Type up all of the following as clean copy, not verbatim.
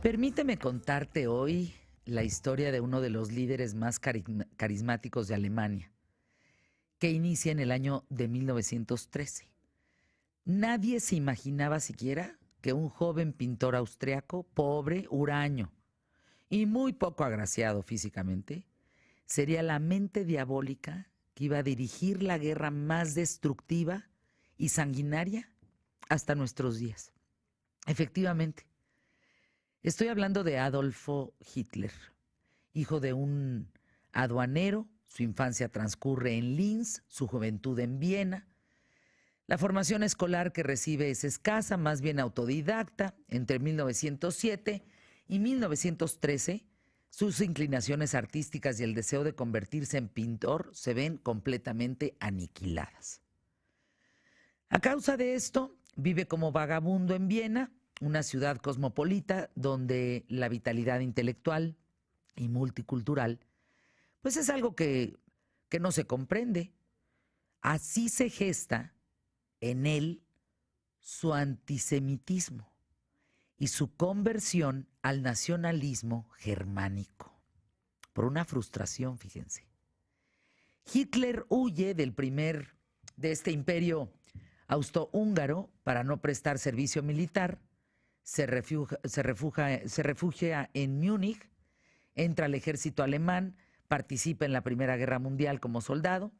Permíteme contarte hoy la historia de uno de los líderes más carismáticos de Alemania, que inicia en el año de 1913. Nadie se imaginaba siquiera que un joven pintor austriaco, pobre, huraño y muy poco agraciado físicamente, sería la mente diabólica que iba a dirigir la guerra más destructiva y sanguinaria hasta nuestros días. Efectivamente, estoy hablando de Adolfo Hitler, hijo de un aduanero. Su infancia transcurre en Linz, su juventud en Viena. La formación escolar que recibe es escasa, más bien autodidacta. Entre 1907 y 1913, sus inclinaciones artísticas y el deseo de convertirse en pintor se ven completamente aniquiladas. A causa de esto, vive como vagabundo en Viena, una ciudad cosmopolita donde la vitalidad intelectual y multicultural pues es algo que no se comprende. Así se gesta en él su antisemitismo y su conversión al nacionalismo germánico. Por una frustración, fíjense. Hitler huye de este imperio austrohúngaro para no prestar servicio militar, se refugia en Múnich, entra al ejército alemán, participa en la Primera Guerra Mundial como soldado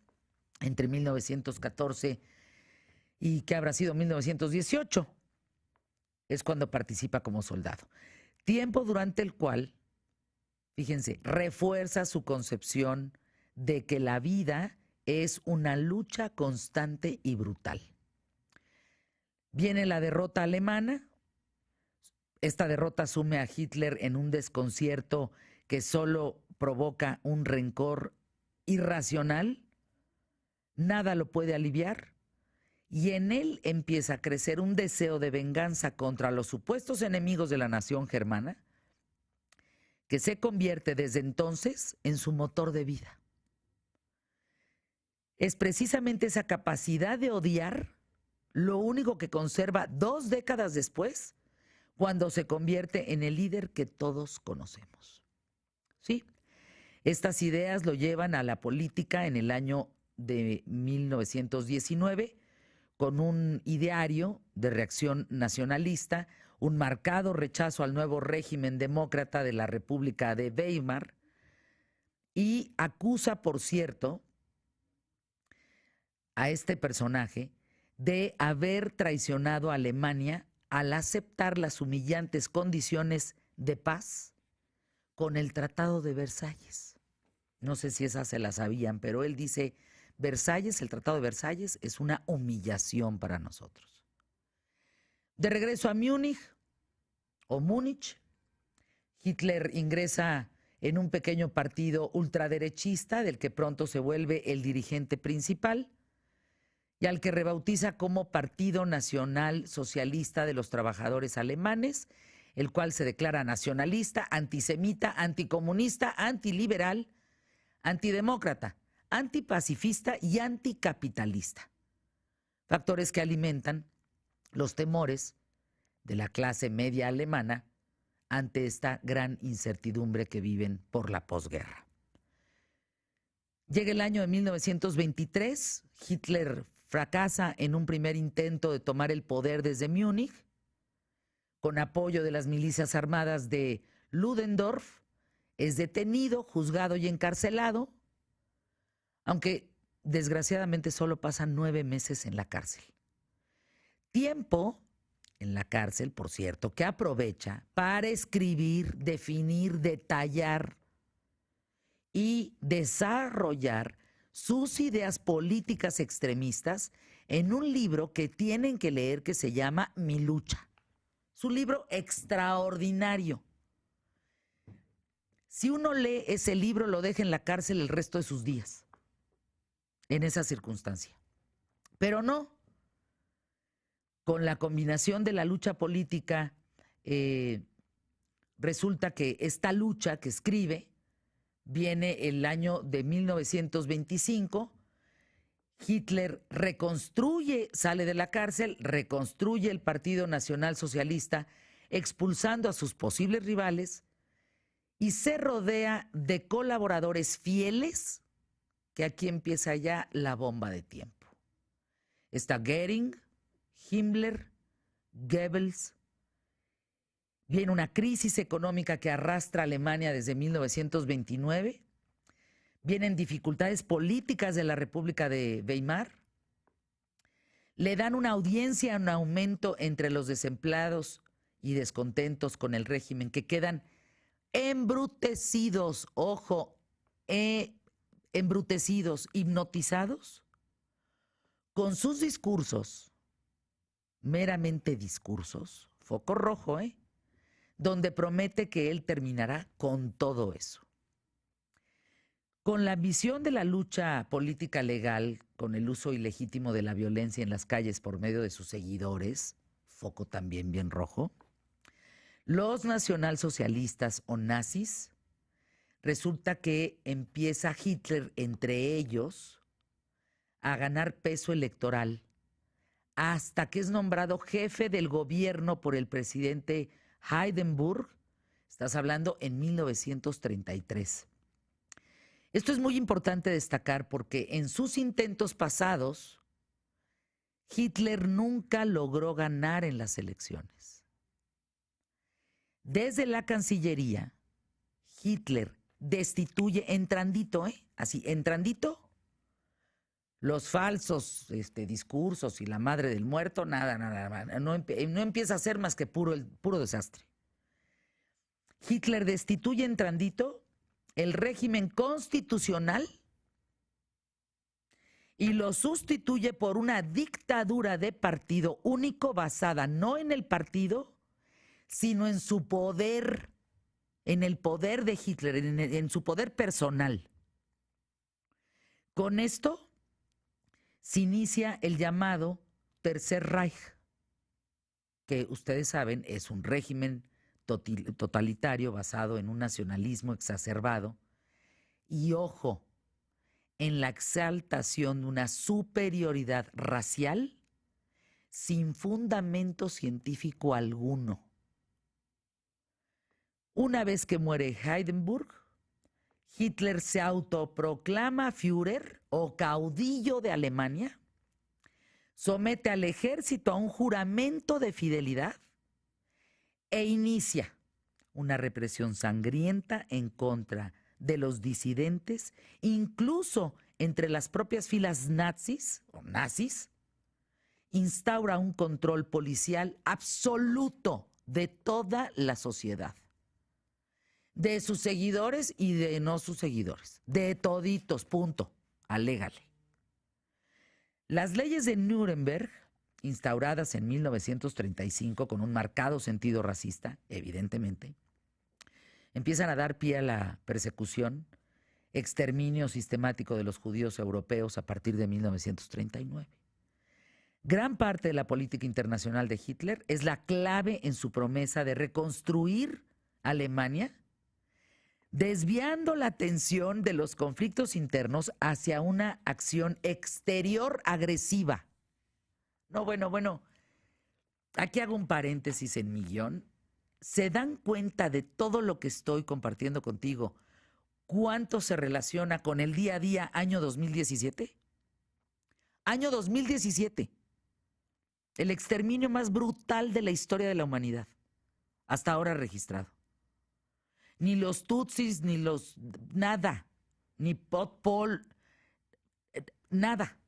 entre 1914 y que habrá sido 1918. Es cuando participa como soldado. Tiempo durante el cual, fíjense, refuerza su concepción de que la vida es una lucha constante y brutal. Viene la derrota alemana. Esta derrota sume a Hitler en un desconcierto que solo provoca un rencor irracional. Nada lo puede aliviar. Y en él empieza a crecer un deseo de venganza contra los supuestos enemigos de la nación germana, que se convierte desde entonces en su motor de vida. Es precisamente esa capacidad de odiar lo único que conserva 2 décadas después, cuando se convierte en el líder que todos conocemos. Sí, estas ideas lo llevan a la política en el año de 1919, con un ideario de reacción nacionalista, un marcado rechazo al nuevo régimen demócrata de la República de Weimar, y acusa, por cierto, a este personaje de haber traicionado a Alemania al aceptar las humillantes condiciones de paz con el Tratado de Versalles. No sé si esas se las sabían, pero él dice: Versalles, el Tratado de Versalles, es una humillación para nosotros. De regreso a Múnich, Hitler ingresa en un pequeño partido ultraderechista del que pronto se vuelve el dirigente principal y al que rebautiza como Partido Nacional Socialista de los Trabajadores Alemanes, el cual se declara nacionalista, antisemita, anticomunista, antiliberal, antidemócrata, antipacifista y anticapitalista. Factores que alimentan los temores de la clase media alemana ante esta gran incertidumbre que viven por la posguerra. Llega el año de 1923, Hitler fracasa en un primer intento de tomar el poder desde Múnich, con apoyo de las milicias armadas de Ludendorff. Es detenido, juzgado y encarcelado, aunque desgraciadamente solo pasan 9 meses en la cárcel. Tiempo en la cárcel, por cierto, que aprovecha para escribir, definir, detallar y desarrollar sus ideas políticas extremistas en un libro que tienen que leer, que se llama Mi lucha. Es un libro extraordinario. Si uno lee ese libro, lo deja en la cárcel el resto de sus días, en esa circunstancia. Pero no, con la combinación de la lucha política, resulta que esta lucha que escribe viene el año de 1925. Hitler reconstruye, sale de la cárcel, reconstruye el Partido Nacional Socialista expulsando a sus posibles rivales y se rodea de colaboradores fieles, que aquí empieza ya la bomba de tiempo. Está Goering, Himmler, Goebbels. Viene una crisis económica que arrastra a Alemania desde 1929. Vienen dificultades políticas de la República de Weimar. Le dan una audiencia, un aumento entre los desempleados y descontentos con el régimen, que quedan embrutecidos, ojo, embrutecidos, hipnotizados, con sus discursos, meramente discursos, foco rojo, donde promete que él terminará con todo eso. Con la visión de la lucha política legal, con el uso ilegítimo de la violencia en las calles por medio de sus seguidores, foco también bien rojo, los nacionalsocialistas o nazis, resulta que empieza Hitler entre ellos a ganar peso electoral hasta que es nombrado jefe del gobierno por el presidente Hindenburg. Estás hablando en 1933. Esto es muy importante destacar porque en sus intentos pasados, Hitler nunca logró ganar en las elecciones. Desde la Cancillería, Hitler destituye entrandito, así, entrandito, los falsos discursos y la madre del muerto, nada, no empieza a ser más que puro desastre. Hitler destituye entrandito el régimen constitucional y lo sustituye por una dictadura de partido único basada no en el partido, sino en su poder, en el poder de Hitler, en su poder personal. Con esto se inicia el llamado Tercer Reich, que ustedes saben es un régimen totalitario basado en un nacionalismo exacerbado y, ojo, en la exaltación de una superioridad racial sin fundamento científico alguno. Una vez que muere Hindenburg, Hitler se autoproclama Führer o caudillo de Alemania, somete al ejército a un juramento de fidelidad e inicia una represión sangrienta en contra de los disidentes, incluso entre las propias filas nazis, instaura un control policial absoluto de toda la sociedad, de sus seguidores y de no sus seguidores, de toditos, punto, alégale. Las leyes de Nuremberg, instauradas en 1935 con un marcado sentido racista, evidentemente, empiezan a dar pie a la persecución, exterminio sistemático de los judíos europeos a partir de 1939. Gran parte de la política internacional de Hitler es la clave en su promesa de reconstruir Alemania, desviando la atención de los conflictos internos hacia una acción exterior agresiva. No, bueno, aquí hago un paréntesis en mi guión. ¿Se dan cuenta de todo lo que estoy compartiendo contigo? ¿Cuánto se relaciona con el día a día año 2017? Año 2017. El exterminio más brutal de la historia de la humanidad, hasta ahora registrado. Ni los tutsis, ni los... nada. Ni Pol Pot, nada.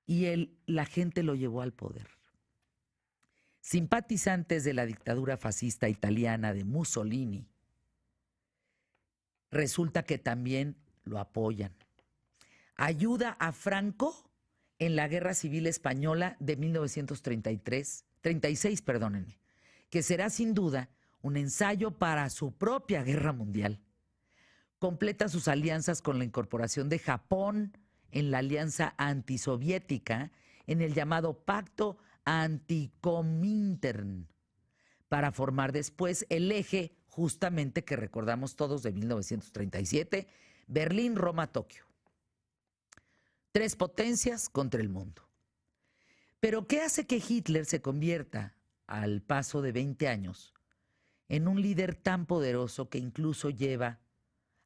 Y la gente lo llevó al poder. Simpatizantes de la dictadura fascista italiana de Mussolini, resulta que también lo apoyan. Ayuda a Franco en la Guerra Civil Española de 1936, que será sin duda un ensayo para su propia guerra mundial. Completa sus alianzas con la incorporación de Japón en la alianza antisoviética en el llamado Pacto Anticomintern, para formar después el eje justamente que recordamos todos de 1937, Berlín, Roma, Tokio. 3 potencias contra el mundo. Pero ¿qué hace que Hitler se convierta al paso de 20 años, en un líder tan poderoso que incluso lleva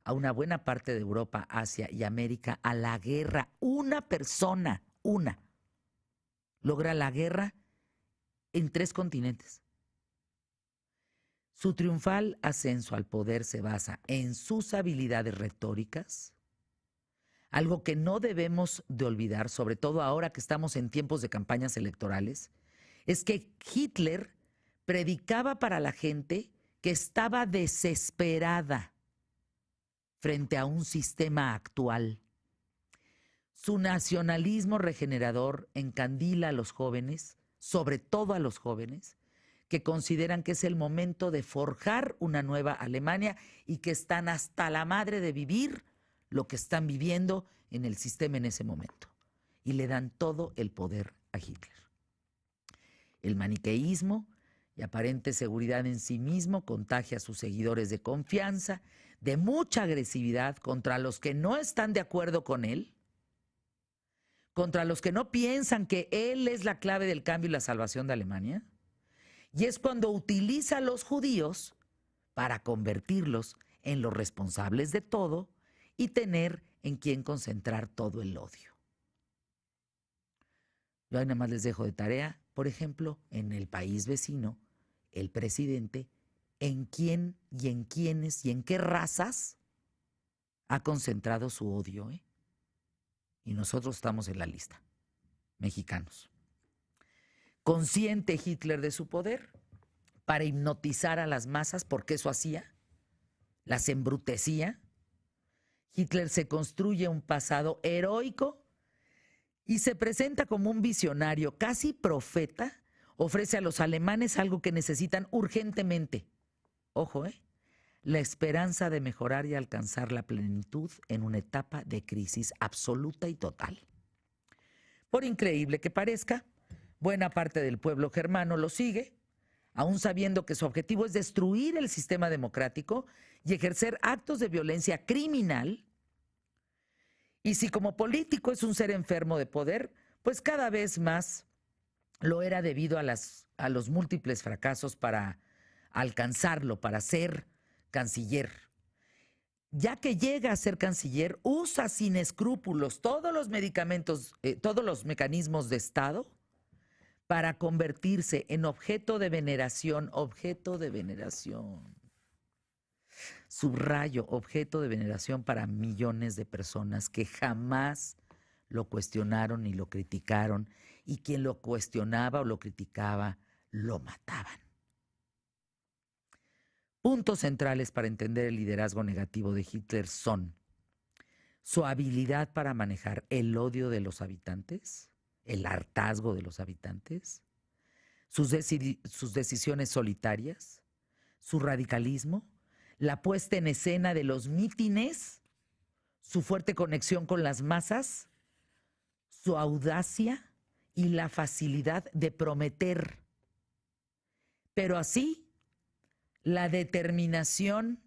a una buena parte de Europa, Asia y América a la guerra. Una persona, logra la guerra en 3 continentes. Su triunfal ascenso al poder se basa en sus habilidades retóricas, algo que no debemos de olvidar, sobre todo ahora que estamos en tiempos de campañas electorales, es que Hitler predicaba para la gente que estaba desesperada frente a un sistema actual. Su nacionalismo regenerador encandila a los jóvenes, sobre todo a los jóvenes, que consideran que es el momento de forjar una nueva Alemania y que están hasta la madre de vivir lo que están viviendo en el sistema en ese momento. Y le dan todo el poder a Hitler. El maniqueísmo y aparente seguridad en sí mismo contagia a sus seguidores de confianza, de mucha agresividad contra los que no están de acuerdo con él, contra los que no piensan que él es la clave del cambio y la salvación de Alemania. Y es cuando utiliza a los judíos para convertirlos en los responsables de todo y tener en quien concentrar todo el odio. Yo ahí nada más les dejo de tarea, por ejemplo, en el país vecino, el presidente, en quién y en quiénes y en qué razas ha concentrado su odio, ¿eh? Y nosotros estamos en la lista, mexicanos. Consciente Hitler de su poder para hipnotizar a las masas, porque eso hacía, las embrutecía. Hitler se construye un pasado heroico y se presenta como un visionario, casi profeta. Ofrece a los alemanes algo que necesitan urgentemente. Ojo, la esperanza de mejorar y alcanzar la plenitud en una etapa de crisis absoluta y total. Por increíble que parezca, buena parte del pueblo germano lo sigue, aún sabiendo que su objetivo es destruir el sistema democrático y ejercer actos de violencia criminal. Y si como político es un ser enfermo de poder, pues cada vez más lo era debido a los múltiples fracasos para alcanzarlo, para ser canciller. Ya que llega a ser canciller, usa sin escrúpulos todos los mecanismos de Estado para convertirse en objeto de veneración, subrayo, objeto de veneración para millones de personas que jamás lo cuestionaron ni lo criticaron, y quien lo cuestionaba o lo criticaba, lo mataban. Puntos centrales para entender el liderazgo negativo de Hitler son su habilidad para manejar el odio de los habitantes, el hartazgo de los habitantes, sus decisiones solitarias, su radicalismo, la puesta en escena de los mítines, su fuerte conexión con las masas, su audacia y la facilidad de prometer. Pero así, la determinación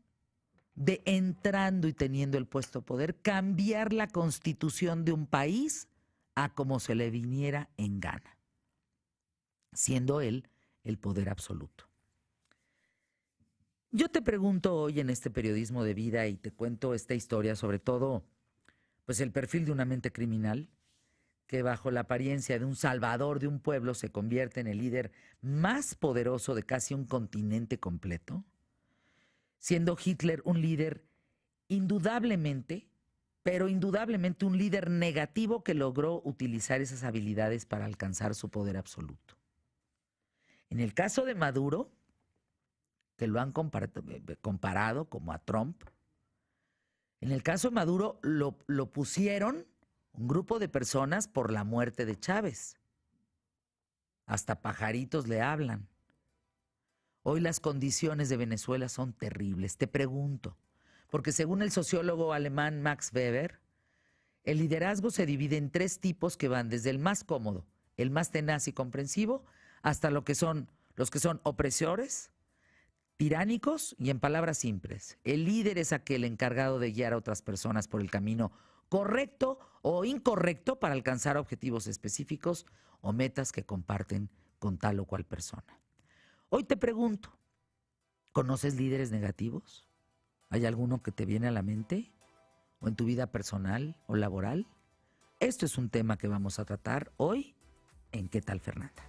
de, entrando y teniendo el puesto de poder, cambiar la constitución de un país a como se le viniera en gana, siendo él el poder absoluto. Yo te pregunto hoy en este periodismo de vida y te cuento esta historia, sobre todo, pues el perfil de una mente criminal que bajo la apariencia de un salvador de un pueblo se convierte en el líder más poderoso de casi un continente completo, siendo Hitler un líder indudablemente, pero indudablemente un líder negativo que logró utilizar esas habilidades para alcanzar su poder absoluto. En el caso de Maduro, que lo han comparado como a Trump, en el caso de Maduro lo pusieron un grupo de personas por la muerte de Chávez. Hasta pajaritos le hablan. Hoy las condiciones de Venezuela son terribles. Te pregunto, porque según el sociólogo alemán Max Weber, el liderazgo se divide en 3 tipos que van desde el más cómodo, el más tenaz y comprensivo, hasta los que son opresores, tiránicos y, en palabras simples, el líder es aquel encargado de guiar a otras personas por el camino correcto o incorrecto para alcanzar objetivos específicos o metas que comparten con tal o cual persona. Hoy te pregunto, ¿conoces líderes negativos? ¿Hay alguno que te viene a la mente? ¿O en tu vida personal o laboral? Esto es un tema que vamos a tratar hoy en ¿Qué tal, Fernanda?